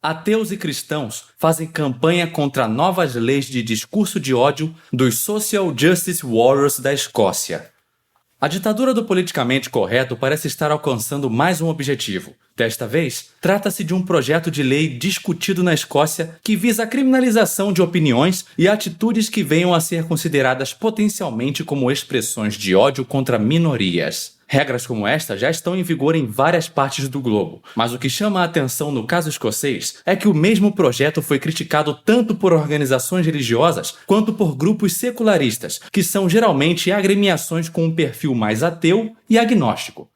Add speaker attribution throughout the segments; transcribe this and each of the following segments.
Speaker 1: ateus e cristãos fazem campanha contra novas leis de discurso de ódio dos Social Justice Warriors da Escócia. A ditadura do politicamente correto parece estar alcançando mais um objetivo. Desta vez, trata-se de um projeto de lei discutido na Escócia que visa a criminalização de opiniões e atitudes que venham a ser consideradas potencialmente como expressões de ódio contra minorias. Regras como esta já estão em vigor em várias partes do globo, mas o que chama a atenção no caso escocês é que o mesmo projeto foi criticado tanto por organizações religiosas quanto por grupos secularistas, que são geralmente agremiações com um perfil mais ateu e agnóstico.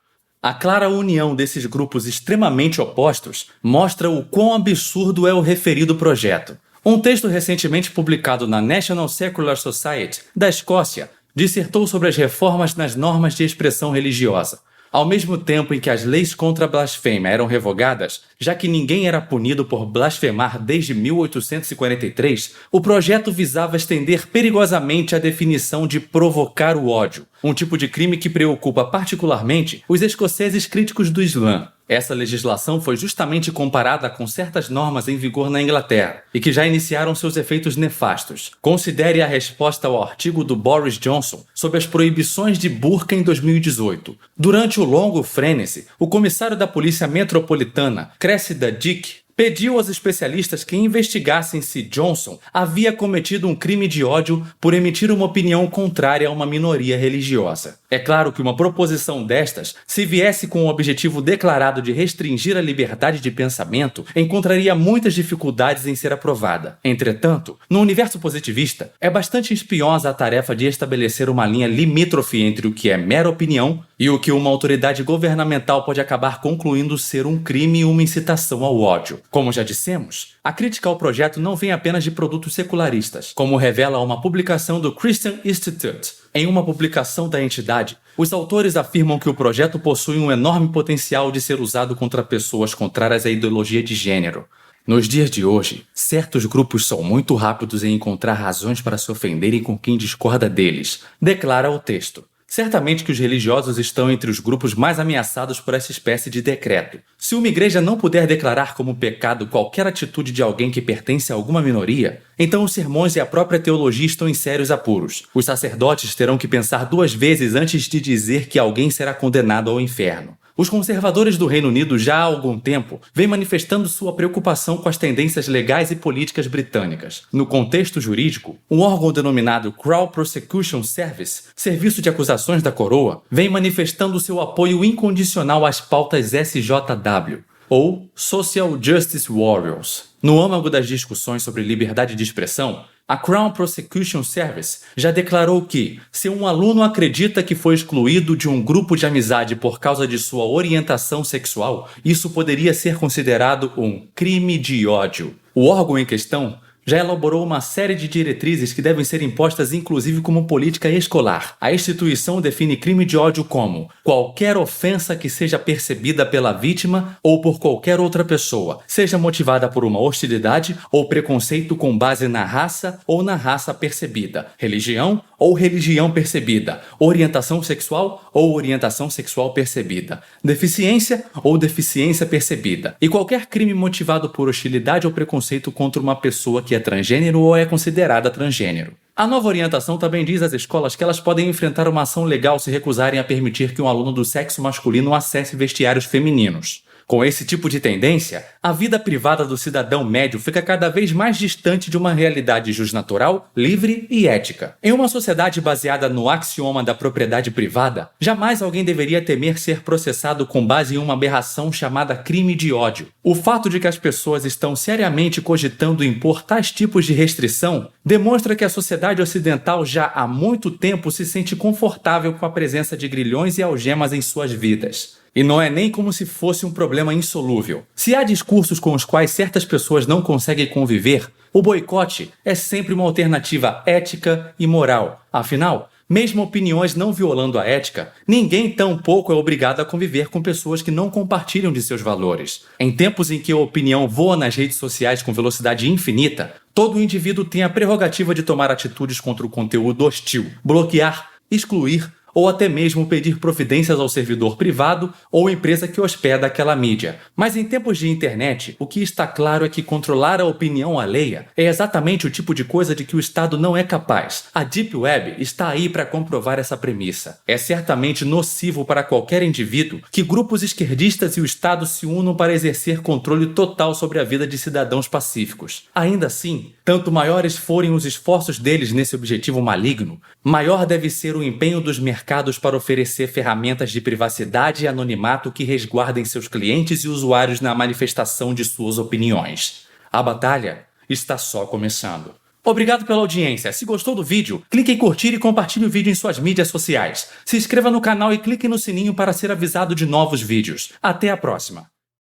Speaker 1: A clara união desses grupos extremamente opostos mostra o quão absurdo é o referido projeto. Um texto recentemente publicado na National Secular Society da Escócia dissertou sobre as reformas nas normas de expressão religiosa. Ao mesmo tempo em que as leis contra a blasfêmia eram revogadas, já que ninguém era punido por blasfemar desde 1843, o projeto visava estender perigosamente a definição de provocar o ódio, um tipo de crime que preocupa particularmente os escoceses críticos do Islã. Essa legislação foi justamente comparada com certas normas em vigor na Inglaterra e que já iniciaram seus efeitos nefastos. Considere a resposta ao artigo do Boris Johnson sobre as proibições de burca em 2018. Durante o longo frênese, o comissário da Polícia Metropolitana, Cressida Dick, pediu aos especialistas que investigassem se Johnson havia cometido um crime de ódio por emitir uma opinião contrária a uma minoria religiosa. É claro que uma proposição destas, se viesse com o objetivo declarado de restringir a liberdade de pensamento, encontraria muitas dificuldades em ser aprovada. Entretanto, no universo positivista, é bastante espinhosa a tarefa de estabelecer uma linha limítrofe entre o que é mera opinião e o que uma autoridade governamental pode acabar concluindo ser um crime e uma incitação ao ódio. Como já dissemos, a crítica ao projeto não vem apenas de produtos secularistas, como revela uma publicação do Christian Institute. Em uma publicação da entidade, os autores afirmam que o projeto possui um enorme potencial de ser usado contra pessoas contrárias à ideologia de gênero. Nos dias de hoje, certos grupos são muito rápidos em encontrar razões para se ofenderem com quem discorda deles, declara o texto. Certamente que os religiosos estão entre os grupos mais ameaçados por essa espécie de decreto. Se uma igreja não puder declarar como pecado qualquer atitude de alguém que pertence a alguma minoria, então os sermões e a própria teologia estão em sérios apuros. Os sacerdotes terão que pensar 2 vezes antes de dizer que alguém será condenado ao inferno. Os conservadores do Reino Unido já há algum tempo vêm manifestando sua preocupação com as tendências legais e políticas britânicas. No contexto jurídico, um órgão denominado Crown Prosecution Service, Serviço de Acusações da Coroa, vem manifestando seu apoio incondicional às pautas SJW, ou Social Justice Warriors. No âmago das discussões sobre liberdade de expressão, a Crown Prosecution Service já declarou que, se um aluno acredita que foi excluído de um grupo de amizade por causa de sua orientação sexual, isso poderia ser considerado um crime de ódio. O órgão em questão já elaborou uma série de diretrizes que devem ser impostas inclusive como política escolar. A instituição define crime de ódio como qualquer ofensa que seja percebida pela vítima ou por qualquer outra pessoa, seja motivada por uma hostilidade ou preconceito com base na raça ou na raça percebida, religião ou religião percebida, orientação sexual ou orientação sexual percebida, deficiência ou deficiência percebida, e qualquer crime motivado por hostilidade ou preconceito contra uma pessoa que é transgênero ou é considerada transgênero. A nova orientação também diz às escolas que elas podem enfrentar uma ação legal se recusarem a permitir que um aluno do sexo masculino acesse vestiários femininos. Com esse tipo de tendência, a vida privada do cidadão médio fica cada vez mais distante de uma realidade justnatural, livre e ética. Em uma sociedade baseada no axioma da propriedade privada, jamais alguém deveria temer ser processado com base em uma aberração chamada crime de ódio. O fato de que as pessoas estão seriamente cogitando impor tais tipos de restrição demonstra que a sociedade ocidental já há muito tempo se sente confortável com a presença de grilhões e algemas em suas vidas. E não é nem como se fosse um problema insolúvel. Se há discursos com os quais certas pessoas não conseguem conviver, o boicote é sempre uma alternativa ética e moral. Afinal, mesmo opiniões não violando a ética, ninguém tampouco é obrigado a conviver com pessoas que não compartilham de seus valores. Em tempos em que a opinião voa nas redes sociais com velocidade infinita, todo indivíduo tem a prerrogativa de tomar atitudes contra o conteúdo hostil, bloquear, excluir ou até mesmo pedir providências ao servidor privado ou empresa que hospeda aquela mídia. Mas em tempos de internet, o que está claro é que controlar a opinião alheia é exatamente o tipo de coisa de que o Estado não é capaz. A Deep Web está aí para comprovar essa premissa. É certamente nocivo para qualquer indivíduo que grupos esquerdistas e o Estado se unam para exercer controle total sobre a vida de cidadãos pacíficos. Ainda assim, tanto maiores forem os esforços deles nesse objetivo maligno, maior deve ser o empenho dos mercados para oferecer ferramentas de privacidade e anonimato que resguardem seus clientes e usuários na manifestação de suas opiniões. A batalha está só começando. Obrigado pela audiência. Se gostou do vídeo, clique em curtir e compartilhe o vídeo em suas mídias sociais. Se inscreva no canal e clique no sininho para ser avisado de novos vídeos. Até a próxima!